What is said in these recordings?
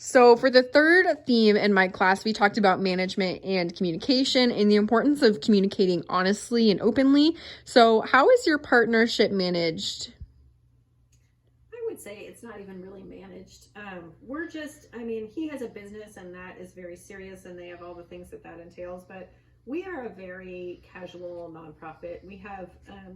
So for the third theme in my class, we talked about management and communication and the importance of communicating honestly and openly. So how is your partnership managed? I would say it's not even really managed. We're just, I mean, he has a business and that is very serious and they have all the things that that entails, but we are a very casual nonprofit.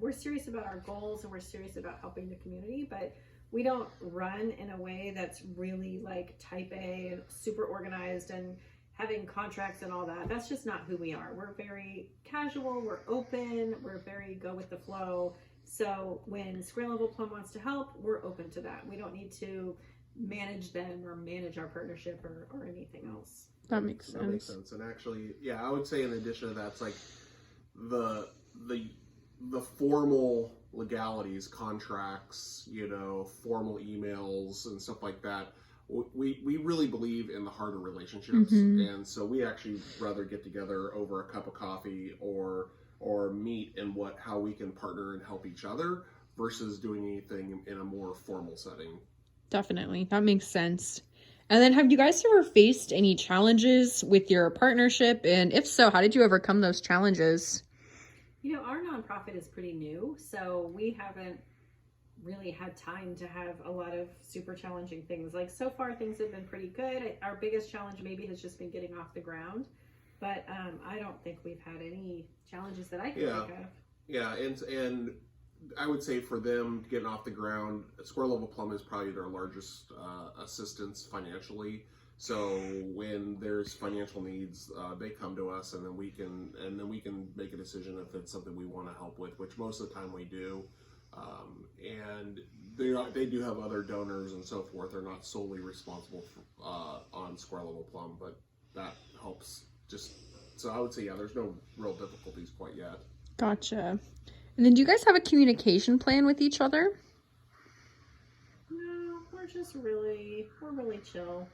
We're serious about our goals and we're serious about helping the community, but we don't run in a way that's really like type A and super organized and having contracts and all that. That's just not who we are. We're very casual, we're open, we're very go with the flow. So when Square Level Plum wants to help, we're open to that. We don't need to manage them or manage our partnership or anything else. That makes sense. That makes sense. And actually, yeah, I would say in addition to that, it's like the the formal legalities, contracts, formal emails and stuff like that. We really believe in the harder relationships, and so we actually rather get together over a cup of coffee or meet in how we can partner and help each other versus doing anything in a more formal setting. Definitely. That makes sense. And then have you guys ever faced any challenges with your partnership? And if so, how did you overcome those challenges? Our nonprofit is pretty new, so we haven't really had time to have a lot of super challenging things. Like so far, things have been pretty good. Our biggest challenge maybe has just been getting off the ground, but I don't think we've had any challenges that I can think of. Yeah, and I would say for them getting off the ground, Square Level Plum is probably their largest assistance financially. So when there's financial needs, they come to us, and then we can make a decision if it's something we want to help with, which most of the time we do. And they do have other donors and so forth. They're not solely responsible on Square Level Plum, but that helps. So I would say, yeah, there's no real difficulties quite yet. Gotcha. And then do you guys have a communication plan with each other? No, we're really chill.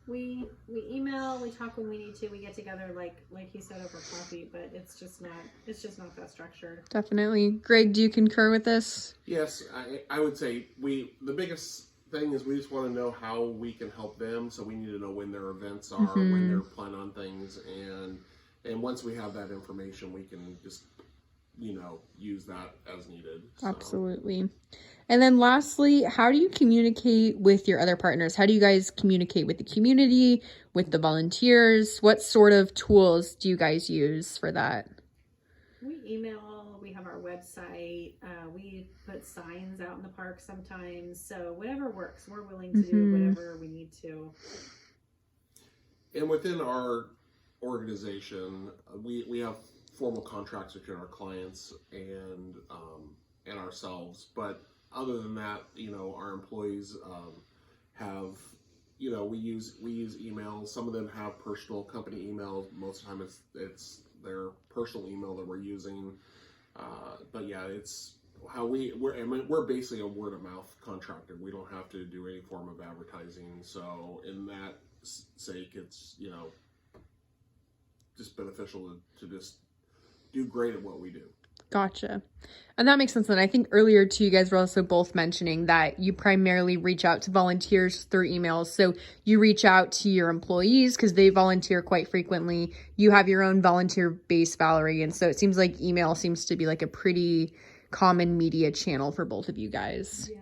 We email, we talk when we need to, we get together like he said over coffee, but it's just not that structured. Definitely. Greg, do you concur with this? Yes, I would say the biggest thing is we just want to know how we can help them. So we need to know when their events are, when they're planning on things, and once we have that information, we can just use that as needed. So. Absolutely. And then lastly, how do you communicate with your other partners? How do you guys communicate with the community, with the volunteers? What sort of tools do you guys use for that? We email, we have our website, we put signs out in the park sometimes. So whatever works, we're willing to do whatever we need to. And within our organization, we have formal contracts between our clients and ourselves, but other than that, our employees have, we use emails. Some of them have personal company emails. Most of the time, it's their personal email that we're using. But yeah, it's how we're basically a word of mouth contractor. We don't have to do any form of advertising. So in that sake, it's just beneficial to just do great at what we do. Gotcha. And that makes sense. And I think earlier too, you guys were also both mentioning that you primarily reach out to volunteers through emails. So you reach out to your employees because they volunteer quite frequently. You have your own volunteer base, Valerie. And so it seems like email seems to be like a pretty common media channel for both of you guys. Yeah.